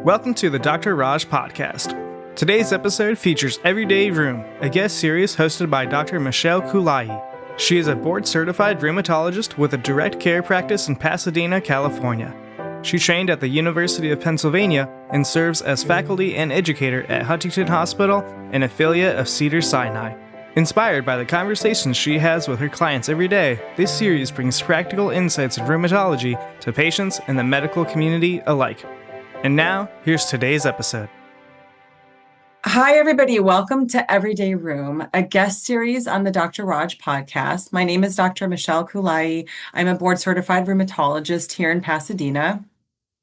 Welcome to the Dr. Raj podcast. Today's episode features Everyday Rheum, a guest series hosted by Dr. Michelle Koolaee. She is a board-certified rheumatologist with a direct care practice in Pasadena, California. She trained at the University of Pennsylvania and serves as faculty and educator at Huntington Hospital, an affiliate of Cedars-Sinai. Inspired by the conversations she has with her clients every day, this series brings practical insights in rheumatology to patients and the medical community alike. And now, here's today's episode. Hi, everybody. Welcome to Everyday Rheum, a guest series on the Dr. Raj podcast. My name is Dr. Michelle Koolaee. I'm a board-certified rheumatologist here in Pasadena.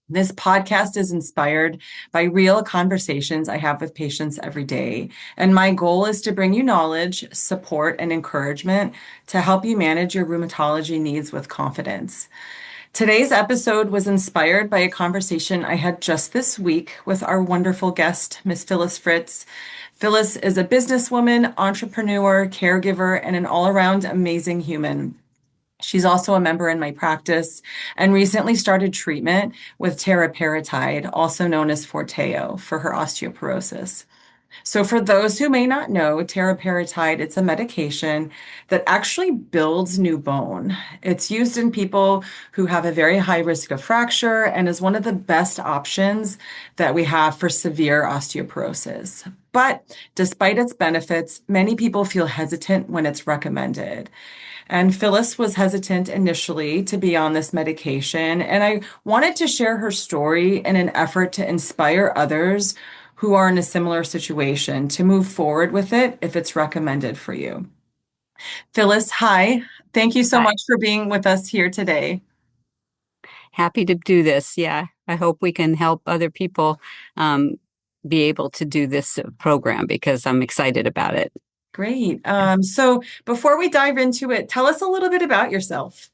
This podcast is inspired by real conversations I have with patients every day. And my goal is to bring you knowledge, support, and encouragement to help you manage your rheumatology needs with confidence. Today's episode was inspired by a conversation I had just this week with our wonderful guest, Miss Phyllis Fritz. Phyllis is a businesswoman, entrepreneur, caregiver, and an all-around amazing human. She's also a member in my practice and recently started treatment with teriparatide, also known as Forteo, for her osteoporosis. So for those who may not know, teriparatide, it's a medication that actually builds new bone. It's used in people who have a very high risk of fracture and is one of the best options that we have for severe osteoporosis. But despite its benefits, many people feel hesitant when it's recommended. And Phyllis was hesitant initially to be on this medication, and I wanted to share her story in an effort to inspire others who are in a similar situation to move forward with it if it's recommended for you. Phyllis, hi. Thank you so much for being with us here today. Happy to do this. Yeah, I hope we can help other people be able to do this program because I'm excited about it. Great. So before we dive into it, tell us a little bit about yourself.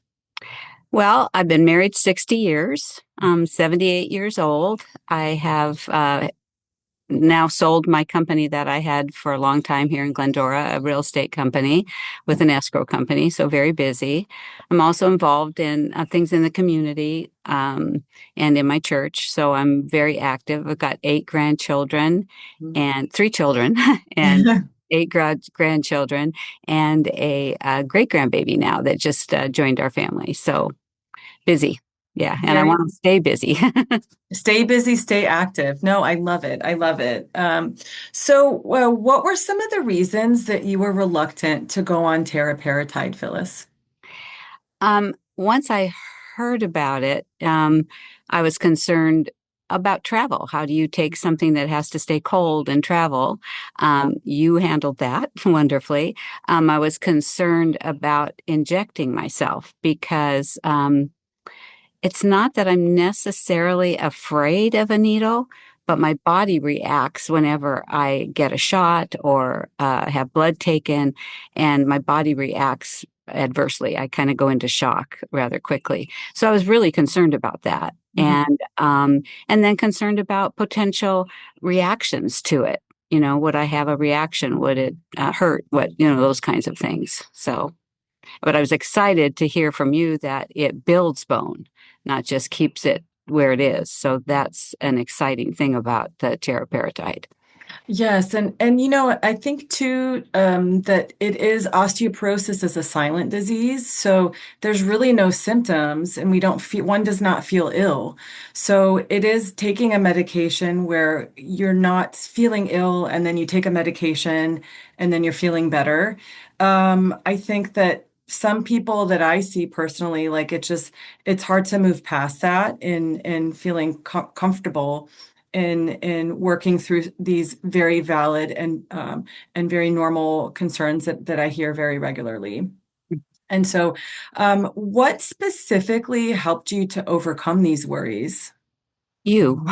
Well, I've been married 60 years. I'm 78 years old. I have now sold my company that I had for a long time here in Glendora, a real estate company with an escrow company, so very busy. I'm also involved in things in the community and in my church, so I'm very active. I've got 8 grandchildren and 3 children and 8 grandchildren and a great-grandbaby now that just joined our family, so busy. Yeah, and I want to stay busy. Stay busy, stay active. No, I love it. I love it. So what were some of the reasons that you were reluctant to go on teriparatide, Phyllis? Once I heard about it, I was concerned about travel. How do you take something that has to stay cold and travel? You handled that wonderfully. I was concerned about injecting myself because it's not that I'm necessarily afraid of a needle, but my body reacts whenever I get a shot or have blood taken, and my body reacts adversely. I kind of go into shock rather quickly. So I was really concerned about that. And then concerned about potential reactions to it. You know, would I have a reaction? Would it hurt? Those kinds of things. But I was excited to hear from you that it builds bone, not just keeps it where it is. So that's an exciting thing about the teriparatide. Yes, and I think too that it is osteoporosis is a silent disease, so there's really no symptoms, and one does not feel ill. So it is taking a medication where you're not feeling ill, and then you take a medication, and then you're feeling better. I think that some people that I see personally, like it's hard to move past that in feeling comfortable in working through these very valid and very normal concerns that I hear very regularly. And so, what specifically helped you to overcome these worries? You.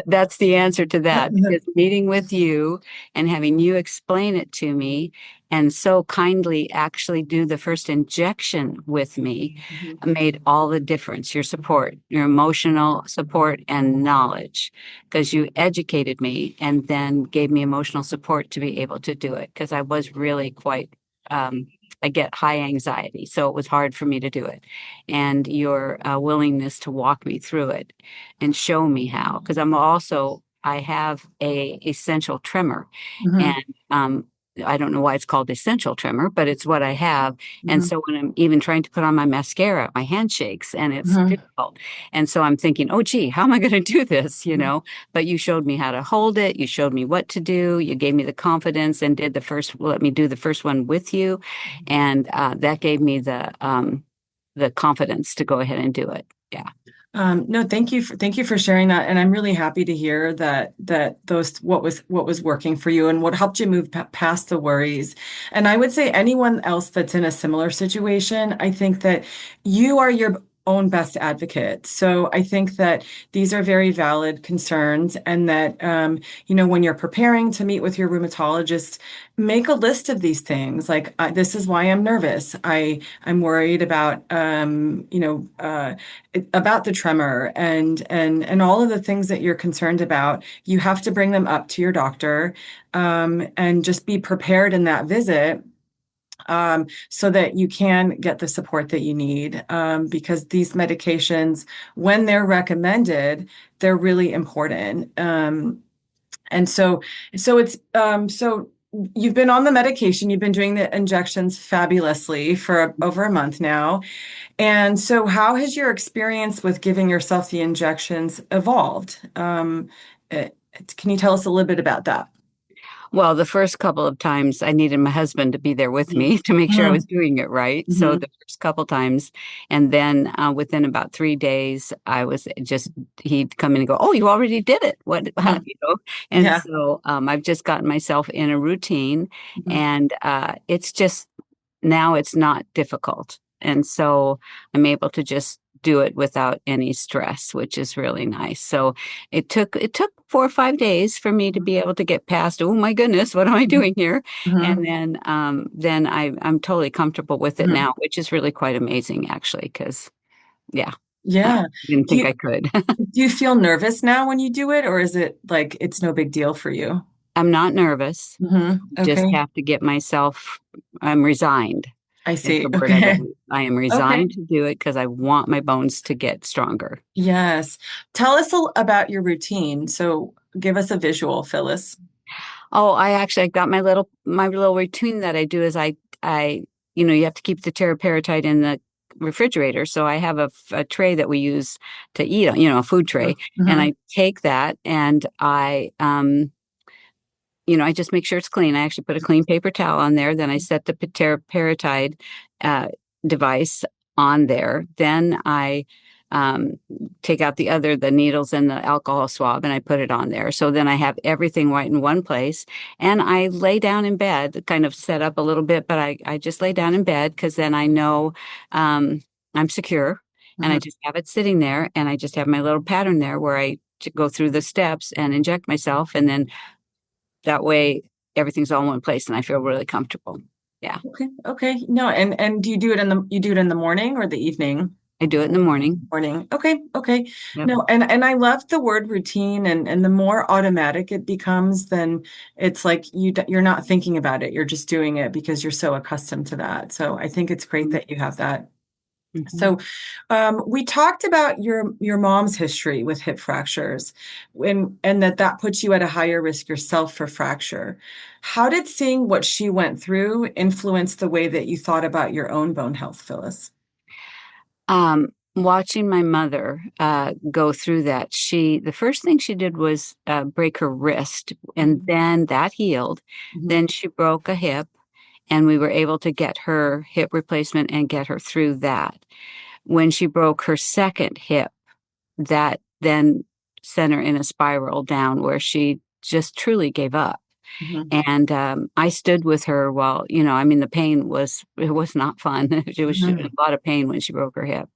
That's the answer to that. Because meeting with you and having you explain it to me and so kindly actually do the first injection with me made all the difference. Your support, your emotional support and knowledge, because you educated me and then gave me emotional support to be able to do it, because I was really quite I get high anxiety. So it was hard for me to do it. And your willingness to walk me through it and show me how, because I have a essential tremor, Mm-hmm. and I don't know why it's called essential tremor, but it's what I have. And Mm-hmm. so when I'm even trying to put on my mascara, my hand shakes and it's Mm-hmm. difficult. And so I'm thinking, oh, gee, how am I going to do this? But you showed me how to hold it. You showed me what to do. You gave me the confidence and let me do the first one with you. And that gave me the confidence to go ahead and do it. Yeah. No, thank you for sharing that, and I'm really happy to hear that those what was working for you and what helped you move past the worries. And I would say anyone else that's in a similar situation, I think that you are your own best advocate. So I think that these are very valid concerns, and that when you're preparing to meet with your rheumatologist, make a list of these things. Like this is why I'm nervous. I'm worried about about the tremor and all of the things that you're concerned about. You have to bring them up to your doctor, and just be prepared in that visit, so that you can get the support that you need. Because these medications, when they're recommended, they're really important. And so it's so you've been on the medication, you've been doing the injections fabulously for over a month now. And so how has your experience with giving yourself the injections evolved? Uh, can you tell us a little bit about that? Well, the first couple of times I needed my husband to be there with me to make sure I was Mm-hmm. doing it right. So Mm-hmm. the first couple times, and then within about 3 days, he'd come in and go, "Oh, you already did it. What, Mm-hmm. And Yeah. so I've just gotten myself in a routine, Mm-hmm. and it's just now it's not difficult. And so I'm able to just do it without any stress, which is really nice. So it took 4 or 5 days for me to be able to get past, oh my goodness, what am I doing here? Mm-hmm. And then I'm totally comfortable with it Mm-hmm. now, which is really quite amazing actually, because yeah, I Yeah. didn't Do think you I could. do you feel nervous now when you do it, or is it like it's no big deal for you? I'm not nervous. Mm-hmm. Just Okay. have to get myself, I'm resigned. I Is see. the word I Okay. want. I am Okay. resigned to do it because I want my bones to get stronger. Yes. Tell us about your routine. So give us a visual, Phyllis. Oh, I got my little routine that I do is I you have to keep the teriparatide in the refrigerator. So I have a tray that we use to eat on, a food tray, and Mm-hmm. I take that and I just make sure it's clean. I actually put a clean paper towel on there. Then I set the teriparatide uh, device on there. Then I um, take out the needles and the alcohol swab, and I put it on there. So then I have everything right in one place. And I lay down in bed, kind of set up a little bit, but I just lay down in bed because then I know I'm secure. And I Mm-hmm. just have it sitting there, and I just have my little pattern there where I go through the steps and inject myself, and then that way, everything's all in one place, and I feel really comfortable. Yeah, Okay. Okay. No, and do you do it in the morning or the evening? I do it in the morning. Morning. Okay. Okay. Yep. No, and I love the word routine, and the more automatic it becomes, then it's like you're not thinking about it. You're just doing it because you're so accustomed to that. So I think it's great that you have that. Mm-hmm. So, we talked about your mom's history with hip fractures, and that puts you at a higher risk yourself for fracture. How did seeing what she went through influence the way that you thought about your own bone health, Phyllis? Watching my mother go through that, the first thing she did was break her wrist, and then that healed. Mhm. Then she broke a hip, and we were able to get her hip replacement and get her through that. When she broke her second hip, that then sent her in a spiral down where she just truly gave up. Mhm. And I stood with her while, I mean, it was not fun. She was in Mhm. a lot of pain when she broke her hip.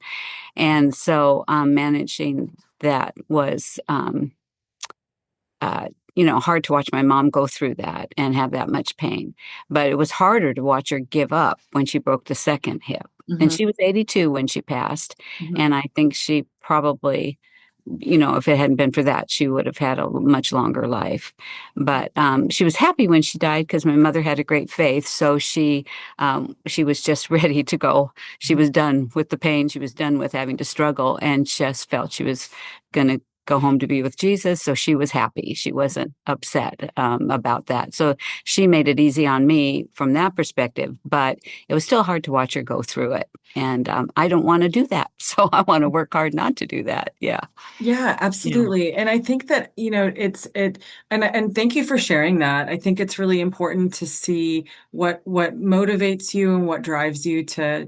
And so managing that was, uh, hard to watch my mom go through that and have that much pain. But it was harder to watch her give up when she broke the second hip. And Mhm. she was 82 when she passed. Mhm. And I think she probably if it hadn't been for that, she would have had a much longer life. But she was happy when she died because my mother had a great faith. So she was just ready to go. She was done with the pain. She was done with having to struggle, and just felt she was going to go home to be with Jesus. So she was happy. She wasn't upset about that. So she made it easy on me from that perspective, but it was still hard to watch her go through it. And I don't want to do that. So I want to work hard not to do that. Yeah. Yeah, Yeah. absolutely. And I think that, and thank you for sharing that. I think it's really important to see what motivates you and what drives you to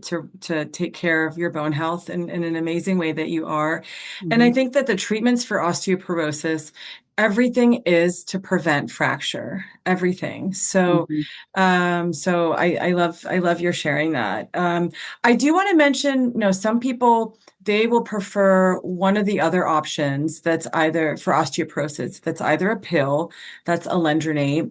take care of your bone health in an amazing way that you are. And I Mhm. think that the treatments for osteoporosis, everything is to prevent fracture, everything. So, Mhm. I love your sharing that. I do want to mention, some people, they will prefer one of the other options that's either for osteoporosis, that's either a pill, that's alendronate.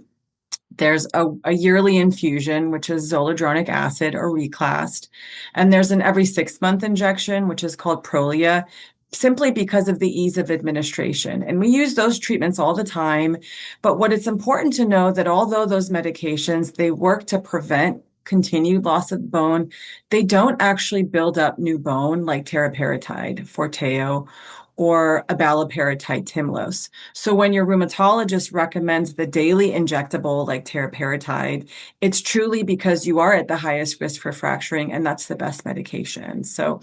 There's a yearly infusion, which is zoledronic acid or reclast. And there's an every 6-month injection, which is called Prolia, simply because of the ease of administration. And we use those treatments all the time. But what it's important to know that although those medications, they work to prevent continued loss of bone, they don't actually build up new bone like teriparatide, Forteo, or abaloparatide, Tymlos. So when your rheumatologist recommends the daily injectable like teriparatide, it's truly because you are at the highest risk for fracturing, and that's the best medication. So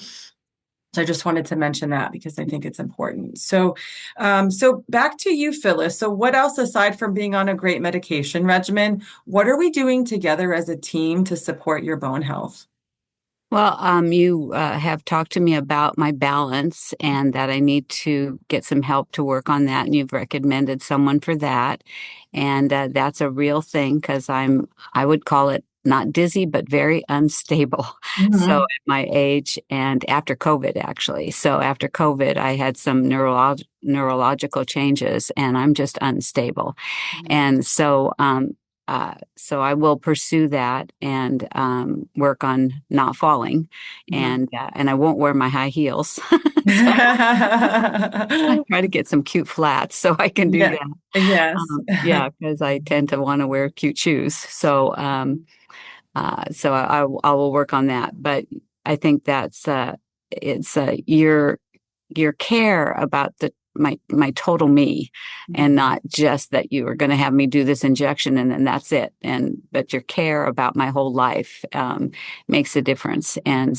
I just wanted to mention that because I think it's important. So back to you, Phyllis. So what else, aside from being on a great medication regimen, what are we doing together as a team to support your bone health? Well, you have talked to me about my balance and that I need to get some help to work on that, and you've recommended someone for that. And that's a real thing because I would call it not dizzy, but very unstable. So Mhm. at my age and after COVID, actually. So after COVID, I had some neurological changes and I'm just unstable. And so I will pursue that and work on not falling, Mhm. and I won't wear my high heels. So I try to get some cute flats so I can do Yeah. that. Yes. Yeah, because I tend to want to wear cute shoes. So I will work on that. But I think that's it's your care about my total me, and not just that you are going to have me do this injection and then that's it, and but your care about my whole life makes a difference. And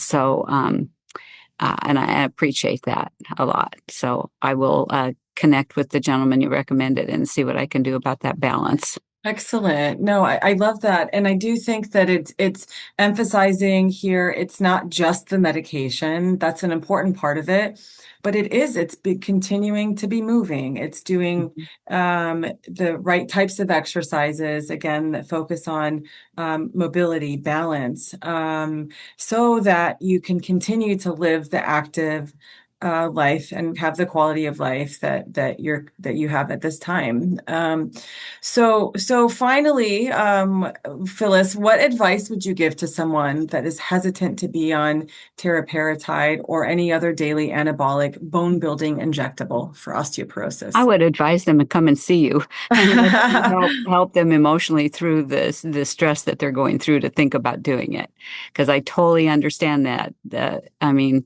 I appreciate that a lot. So I will connect with the gentleman you recommended and see what I can do about that balance. Excellent. No, I love that. And I do think that it's emphasizing here, it's not just the medication. That's an important part of it. But it's continuing to be moving. It's doing Mhm. the right types of exercises, again, that focus on mobility, balance, so that you can continue to live the active life and have the quality of life that you have at this time. So finally, Phyllis, what advice would you give to someone that is hesitant to be on teriparatide or any other daily anabolic bone building injectable for I osteoporosis? would advise them to come and see you and let you help them emotionally through the stress that they're going through to think about doing it. Because I totally understand that. I mean,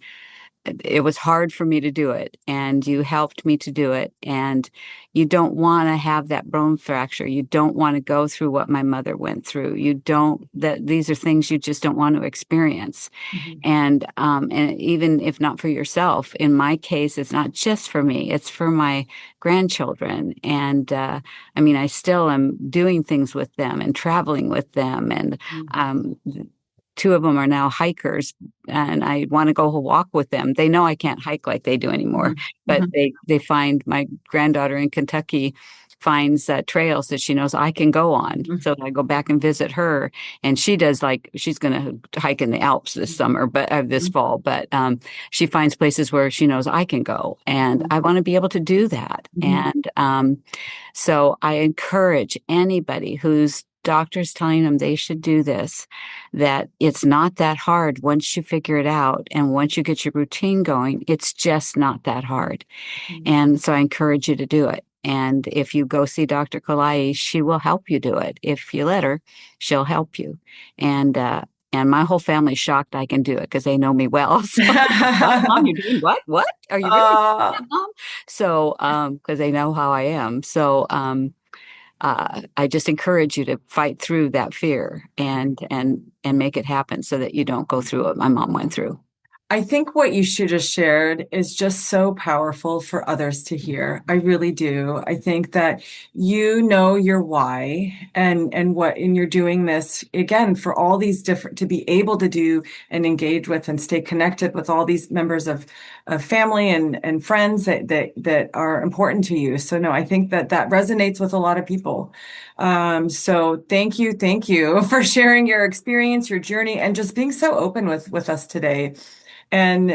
it was hard for me to do it, and you helped me to do it. And you don't want to have that bone fracture. You don't want to go through what my mother went through. You don't, that these are things you just don't want to experience. Mhm. And even if not for yourself, in my case, it's not just for me, it's for my grandchildren. And I mean, I still am doing things with them and traveling with them. And um, two of them are now hikers, and I want to go walk with them. They know I can't hike like they do anymore, Mhm. but Mhm. they find my granddaughter in Kentucky finds trails that she knows I can go on. Mhm. So I go back and visit her, and she does, like, she's going to hike in the Alps this summer, but this fall. But she finds places where she knows I can go, and Mhm. I want to be able to do that. Mhm. And so I encourage anybody who's doctor's telling them they should do this, that it's not that hard once you figure it out. And once you get your routine going, it's just not that hard. And so I encourage you to do it. And if you go see Dr. Koolaee, she will help you do it. If you let her, she'll help you. And my whole family's shocked I can do it because they know me well. So, Mom, you're doing what? What? Are you really doing that, Mom? So, because they know how I am. So, I just encourage you to fight through that fear and make it happen so that you don't go through what my mom went through. I think what you should have shared is just so powerful for others to hear. I really do. I think that you know your why and you're doing this again for all these different, to be able to do and engage with and stay connected with all these members of family and friends that are important to you. So no, I think that resonates with a lot of people. So thank you for sharing your experience, your journey, and just being so open with us today. And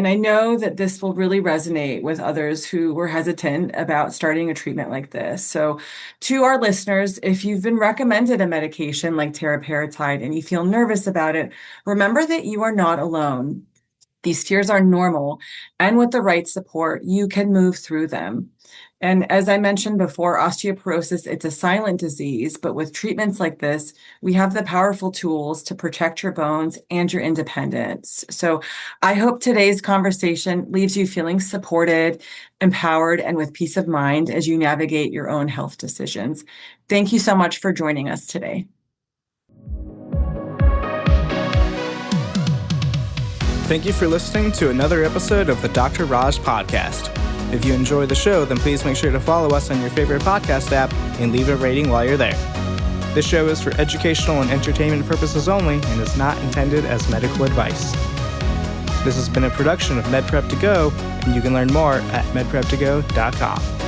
I know that this will really resonate with others who were hesitant about starting a treatment like this. So to our listeners, if you've been recommended a medication like teriparatide and you feel nervous about it, remember that you are not alone. These fears are normal, and with the right support, you can move through them. And as I mentioned before, osteoporosis, it's a silent disease, but with treatments like this, we have the powerful tools to protect your bones and your independence. So I hope today's conversation leaves you feeling supported, empowered, and with peace of mind as you navigate your own health decisions. Thank you so much for joining us today. Thank you for listening to another episode of the Dr. Raj Podcast. If you enjoy the show, then please make sure to follow us on your favorite podcast app and leave a rating while you're there. This show is for educational and entertainment purposes only and is not intended as medical advice. This has been a production of MedPrep2Go, and you can learn more at medprep2go.com.